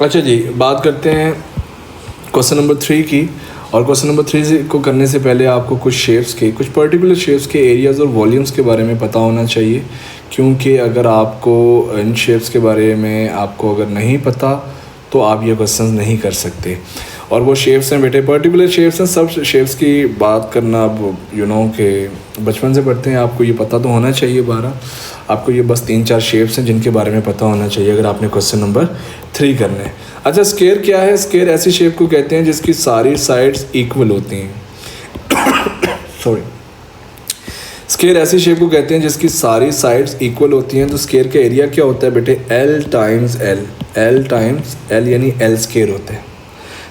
अच्छा जी, बात करते हैं क्वेश्चन नंबर 3 की। और क्वेश्चन नंबर 3 को करने से पहले आपको कुछ शेप्स के, कुछ पर्टिकुलर शेप्स के एरियाज़ और वॉल्यूम्स के बारे में पता होना चाहिए, क्योंकि अगर आपको इन शेप्स के बारे में आपको अगर नहीं पता तो आप ये क्वेश्चन नहीं कर सकते। और वो शेप्स हैं बेटे, पर्टिकुलर शेप्स हैं। सब शेप्स की बात करना अब के बचपन से पढ़ते हैं, आपको ये पता तो होना चाहिए। 12 आपको ये बस 3-4 शेप्स हैं जिनके बारे में पता होना चाहिए अगर आपने क्वेश्चन नंबर 3 करना है। अच्छा, स्क्वायर क्या है? स्क्वायर ऐसी शेप को कहते हैं जिसकी सारी साइड्स इक्वल होती हैं। सॉरी, स्क्वायर ऐसी शेप को कहते हैं जिसकी सारी साइड्स इक्वल होती हैं। तो स्क्वायर का एरिया क्या होता है बेटे? L times L, L times L यानी L स्क्वायर होता है।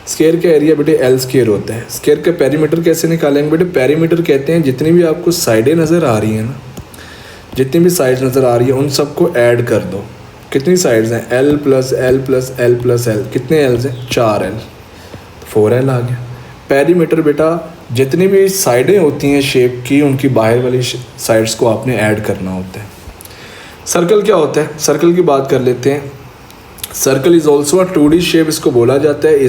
स्क्वायर का एरिया बेटे L स्क्वायर होता है। स्क्वायर का पेरीमीटर कैसे निकालेंगे बेटे? पेरीमीटर कहते हैं जितनी भी आपको साइडें नज़र आ रही हैं ना, जितनी भी साइड्स नज़र आ रही है उन सबको ऐड कर दो। कितनी साइड्स हैं? L plus L plus L plus L। कितने L's हैं? 4L, 4L आ गया। पेरीमीटर बेटा जितनी भी साइडें होती हैं शेप की, उनकी बाहर वाली साइड्स को आपने ऐड करना होता है। सर्कल क्या होता है? सर्कल की बात कर लेते हैं। Circle is also a 2D shape इसको बोला जाता है।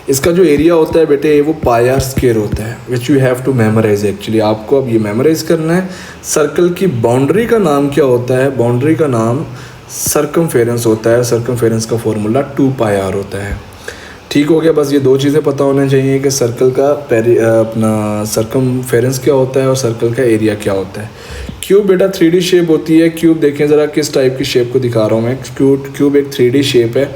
इसका जो एरिया होता है बेटे वो पाई आर स्क्वायर होता है, which you have to memorise. Actually आपको अब ये मेमोराइज करना है। सर्कल की बाउंड्री का नाम क्या होता है? बाउंड्री का नाम सर्कमफेरेंस होता है। सर्कमफेरेंस का फॉर्मूला 2 पाई आर होता है। ठीक हो गया। बस ये 2 चीज़ें पता होना चाहिए कि सर्कल का अपना सर्कमफेरेंस क्या होता है और सर्कल का एरिया क्या होता है। क्यूब बेटा 3D शेप होती है। क्यूब देखें ज़रा किस टाइप की शेप को दिखा रहा हूँ मैं। क्यूब एक 3D शेप है।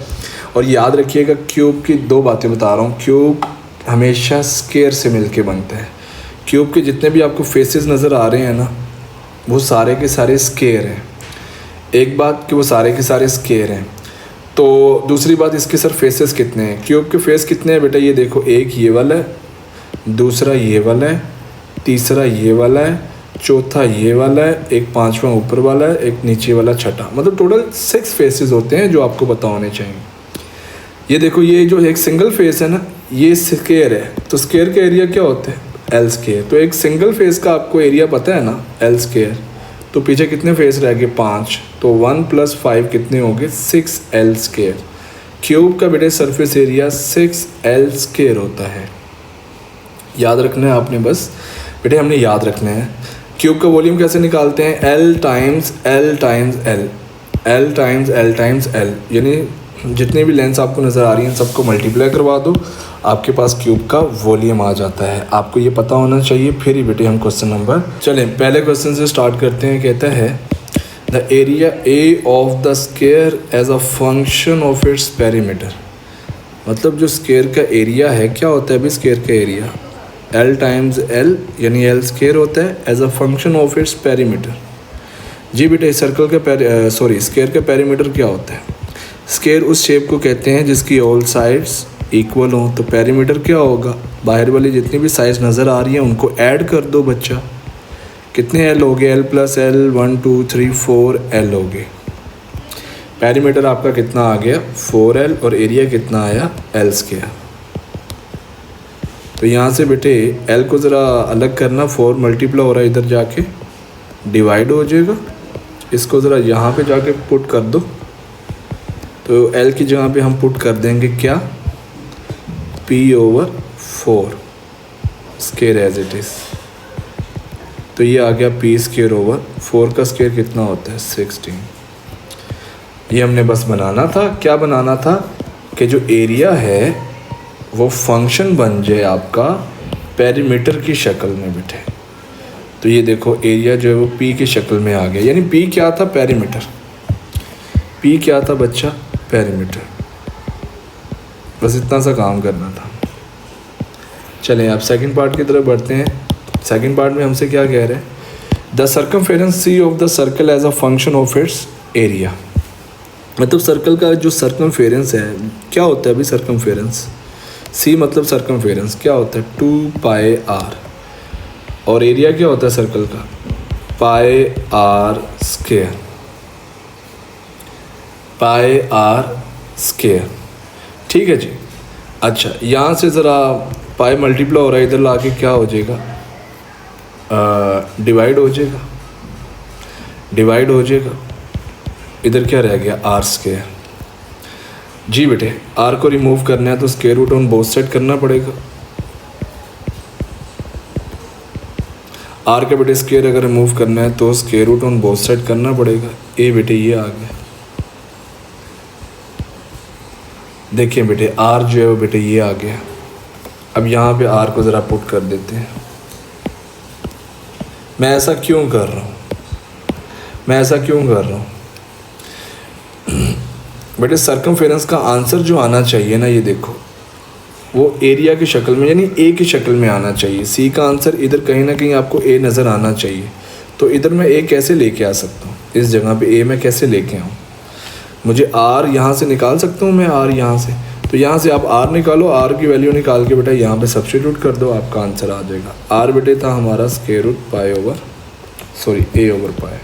और याद रखिएगा, क्यूब की 2 बातें बता रहा हूँ। क्यूब हमेशा स्क्वायर से मिलके बनता है। क्यूब के जितने भी आपको फेसेस नज़र आ रहे हैं ना, वो सारे के सारे स्क्वायर हैं। एक बात कि वो सारे के सारे स्क्वायर हैं। तो दूसरी बात, इसके सर फेसेस कितने हैं? क्यूब के फेस कितने हैं बेटा? ये देखो, एक ये वाला है, दूसरा ये वाला है, तीसरा ये वाला है, चौथा ये वाला है, एक 5वां ऊपर वाला है, एक नीचे वाला छठा। मतलब टोटल 6 फेसेस होते हैं जो आपको पता होने चाहिए। ये देखो, ये जो एक सिंगल फेस है ना, ये स्क्वायर है। तो स्क्वायर का एरिया क्या होता है? L square. तो एक सिंगल फेस का आपको एरिया पता है ना, L स्क्वायर। तो पीछे कितने फेस रह गए? 5। तो 1 + 5 कितने हो गए? 6L square. क्यूब का बेटे सरफेस एरिया 6L स्क्वायर होता है। याद रखना है आपने, बस बेटे हमने याद रखना है। क्यूब का वॉल्यूम कैसे निकालते हैं? L times L times L, L times L times L। यानी जितनी भी लेंस आपको नज़र आ रही हैं सबको मल्टीप्लाई करवा दो, आपके पास क्यूब का वॉल्यूम आ जाता है। आपको ये पता होना चाहिए। फिर ही बेटे हम क्वेश्चन नंबर, चलें पहले क्वेश्चन से स्टार्ट करते हैं। कहता है the area A of the square as a function of its perimeter. मतलब जो स्क्वायर का एरिया है क्या होता है अभी? स्क्वायर का एरिया L टाइम्स L यानी L स्क्वायर होता है as a function of its perimeter. जी बेटे, सर्कल का स्क्वायर का पेरीमीटर क्या होता है? स्क्वायर उस शेप को कहते हैं जिसकी ऑल साइड्स इक्वल हों। तो पेरीमीटर क्या होगा? बाहर वाली जितनी भी साइड्स नज़र आ रही हैं उनको ऐड कर दो बच्चा। कितने L हो गए? L प्लस L, 1 2 3 4 L हो गए। पेरीमीटर आपका कितना आ गया? 4L। और एरिया कितना आया? L square. तो यहाँ से बेटे L को ज़रा अलग करना। 4 मल्टीप्लाई हो रहा है, इधर जाके डिवाइड हो जाएगा। इसको ज़रा यहाँ पे जाके पुट कर दो। तो L की जगह पे हम पुट कर देंगे क्या? P/4 square as it is. तो ये आ गया P²/4 का स्क्वायर कितना होता है? 16। ये हमने बस बनाना था। क्या बनाना था? कि जो एरिया है वो फंक्शन बन जाए आपका पेरीमीटर की शक्ल में बेटे। तो ये देखो, एरिया जो है वो P की शक्ल में आ गया। यानी P क्या था? पेरीमीटर। P क्या था बच्चा? पेरीमीटर। बस इतना सा काम करना था। चलें अब सेकंड पार्ट की तरफ बढ़ते हैं। सेकंड पार्ट में हमसे क्या कह रहे हैं? The circumference C of the circle as a function of its area. मतलब सर्कल का जो सर्कमफेरेंस है क्या होता है अभी? सर्कमफेरेंस C मतलब सर्कमफेरेंस क्या होता है? 2 पाई आर। और एरिया क्या होता है सर्कल का? Pi R square. Pi R square. ठीक है जी। अच्छा, यहाँ से ज़रा पाई मल्टीप्लाई हो रहा है, इधर लाके क्या हो जाएगा? डिवाइड हो जाएगा। डिवाइड हो जाएगा। इधर क्या रह गया? Are square. जी बेटे, आर को रिमूव करना है तो square root on both side करना पड़ेगा। आर के बेटे स्क्वायर अगर रिमूव करना है तो square root on both side करना पड़ेगा। ए बेटे ये आ गया। देखिए बेटे आर जो है वो बेटे ये आ गया। अब यहाँ पे आर को ज़रा पुट कर देते हैं। मैं ऐसा क्यों कर रहा हूँ? बेटे सर्कमफेरेंस का आंसर जो आना चाहिए ना, ये देखो वो एरिया की शक्ल में यानी ए की शक्ल में आना चाहिए। सी का आंसर इधर कहीं ना कहीं आपको ए नज़र आना चाहिए। तो इधर मैं ए कैसे लेके आ सकता हूँ? इस जगह पे ए मैं कैसे लेके आऊँ? मुझे आर यहाँ से निकाल सकता हूँ मैं, आर यहाँ से। तो यहाँ से आप आर निकालो, आर की वैल्यू निकाल के बेटा यहाँ पे सब्स्टिट्यूट कर दो, आपका आंसर आ जाएगा। आर बेटे था हमारा square root A over pi.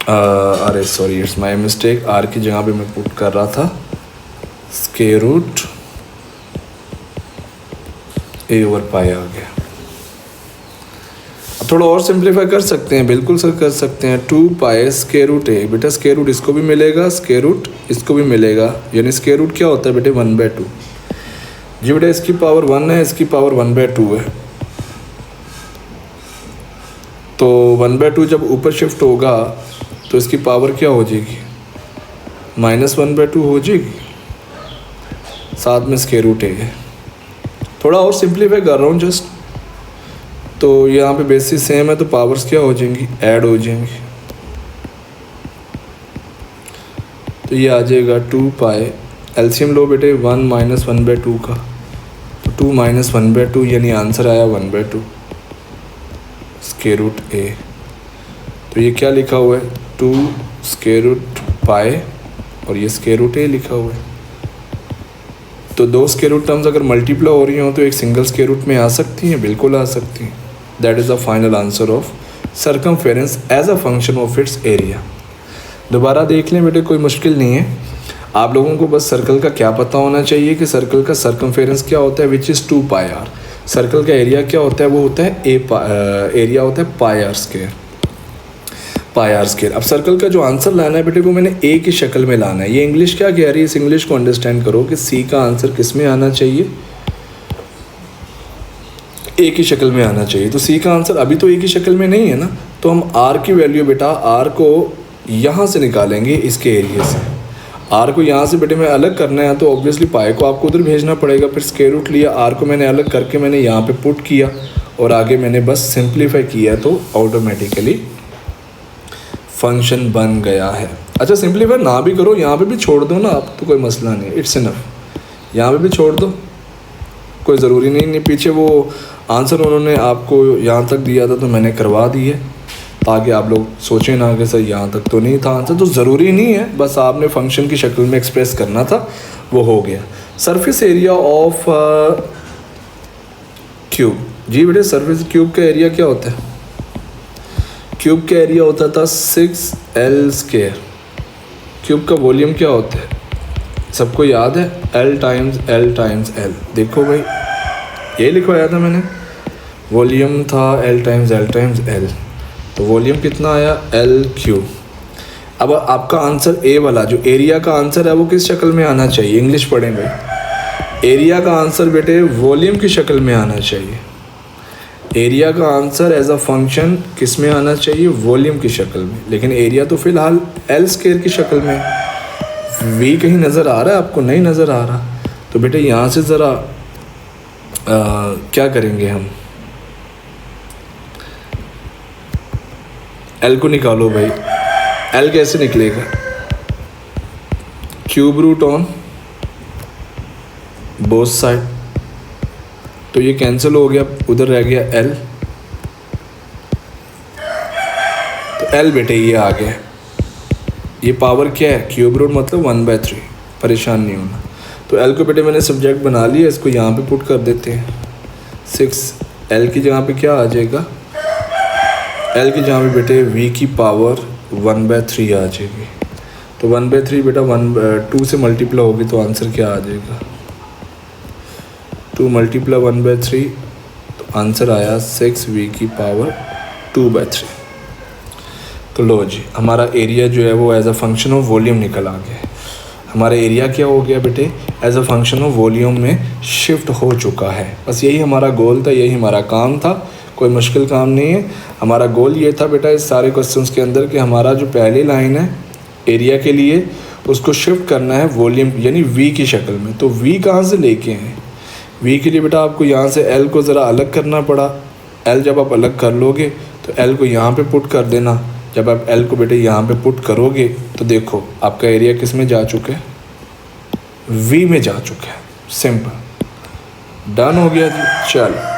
अरे sorry, it's my mistake. R की जगह पे मैं पुट कर रहा था square root A over pi आ गया। अब थोड़ा और सिंप्लीफाई कर सकते हैं, बिल्कुल सर कर सकते हैं। 2 पाई स्क्वायर रूट ए, बेटा स्क्वायर रूट इसको भी मिलेगा, स्क्वायर रूट इसको भी मिलेगा, यानी स्क्वायर रूट क्या होता है बेटे 1/2। जी बेटा इसकी पावर 1 है, इसकी पावर 1/2 है। तो 1/2 जब ऊपर शिफ्ट होगा तो इसकी पावर क्या हो जाएगी? -1/2 हो जाएगी, साथ में स्क्वायर रूट है। थोड़ा और सिंप्लीफाई कर रहा हूँ जस्ट। तो यहाँ पे बेसिस सेम है तो पावर्स क्या हो जाएंगी? ऐड हो जाएंगी। तो ये आ जाएगा 2 पाई, एलसीएम लो बेटे 1 - 1/2 का, तो 2 - 1/2 यानी आंसर आया 1/2 स्क्वायर रूट ए। तो ये क्या लिखा हुआ है? 2 स्क्वायर रूट पाई और ये स्क्वायर रूट ए लिखा हुआ है। तो दो स्क्वायर रूट टर्म्स अगर मल्टीप्लाई हो रही हो तो एक सिंगल स्क्वायर रूट में आ सकती हैं, बिल्कुल आ सकती हैं। That is the final answer of circumference as a function of its area. दोबारा देख लें बेटे, कोई मुश्किल नहीं है। आप लोगों को बस सर्कल का क्या पता होना चाहिए कि सर्कल का सर्कमफेरेंस क्या होता है, which is 2 pi R. Circle का एरिया क्या होता है? वो होता है एरिया होता है पाई आर स्क्वायर। अब सर्कल का जो आंसर लाना है बेटे वो मैंने ए की शक्ल में लाना है। ये इंग्लिश क्या कह रही है, इस इंग्लिश को अंडरस्टैंड करो कि सी का आंसर किस में आना चाहिए? ए की शक्ल में आना चाहिए। तो सी का आंसर अभी तो ए की शक्ल में नहीं है ना, तो हम आर की वैल्यू बेटा आर को यहाँ से निकालेंगे, इसके एरिया से। आर को यहाँ से बेटे में अलग करना है तो ऑब्वियसली पाई को आपको उधर भेजना पड़ेगा। फिर स्क्वायर रूट लिया, आर को मैंने अलग करके मैंने यहाँ पे पुट किया और आगे मैंने बस सिंप्लीफाई किया तो ऑटोमेटिकली फंक्शन बन गया है। अच्छा सिंप्लीफाई ना भी करो, यहाँ पे भी छोड़ दो ना, अब तो कोई मसला नहीं, इट्स इनफ। यहाँ पे भी छोड़ दो, कोई ज़रूरी नहीं पीछे वो आंसर उन्होंने आपको यहाँ तक दिया था तो मैंने करवा दी है, ताकि आप लोग सोचें ना कि सर यहाँ तक तो नहीं था आंसर। तो ज़रूरी नहीं है, बस आपने फंक्शन की शक्ल में एक्सप्रेस करना था, वो हो गया। Surface area of cube. जी बेटे सरफेस क्यूब का एरिया क्या होता है? क्यूब का एरिया होता था 6L²। क्यूब का वॉल्यूम क्या होता है? सबको याद है, L टाइम्स L। देखो भाई ये लिखवाया था मैंने, वॉल्यूम था L टाइम्स L। तो वॉल्यूम कितना आया? L3। अब आपका आंसर ए वाला जो एरिया का आंसर है वो किस शक्ल में आना चाहिए? इंग्लिश पढ़ें भाई। एरिया का आंसर बेटे वॉल्यूम की शक्ल में आना चाहिए। एरिया का आंसर एज अ फंक्शन किस में आना चाहिए? वॉल्यूम की शक्ल में। लेकिन एरिया तो फ़िलहाल L² की शक्ल में। वी कहीं नज़र आ रहा है आपको? नहीं नज़र आ रहा। तो बेटे यहाँ से ज़रा क्या करेंगे हम? L को निकालो भाई। L कैसे निकलेगा? Cube root on both side, तो ये कैंसिल हो गया, उधर रह गया L। तो L बेटे ये आ गया। ये पावर क्या है? क्यूब रूट मतलब 1/3। परेशान नहीं होना। तो L को बेटे मैंने सब्जेक्ट बना लिया, इसको यहाँ पे पुट कर देते हैं। 6L की जगह पे क्या आ जाएगा? L की जगह पे बेटे V की पावर 1/3 आ जाएगी। तो 1/3 बेटा 2 से मल्टीप्लाई होगी तो आंसर क्या आ जाएगा? 2 × 1/3, तो आंसर आया 6V की पावर 2/3। तो लो जी, हमारा एरिया जो है वो as a function of volume निकल आ गया है। हमारा एरिया क्या हो गया बेटे, as a function of volume में शिफ्ट हो चुका है। बस यही हमारा गोल था, यही हमारा काम था, कोई मुश्किल काम नहीं है। हमारा गोल ये था बेटा इस सारे क्वेश्चंस के अंदर कि हमारा जो पहली लाइन है एरिया के लिए, उसको शिफ्ट करना है वॉल्यूम यानी वी की शक्ल में। तो वी कहाँ से लेके हैं, वी के लिए बेटा आपको यहाँ से एल को ज़रा अलग करना पड़ा। एल जब आप अलग कर लोगे तो एल को यहाँ पे पुट कर देना। जब आप एल को बेटे यहाँ पे पुट करोगे तो देखो आपका एरिया किस में जा चुका है, वी में जा चुका है। सिंपल, डन हो गया जी। चलो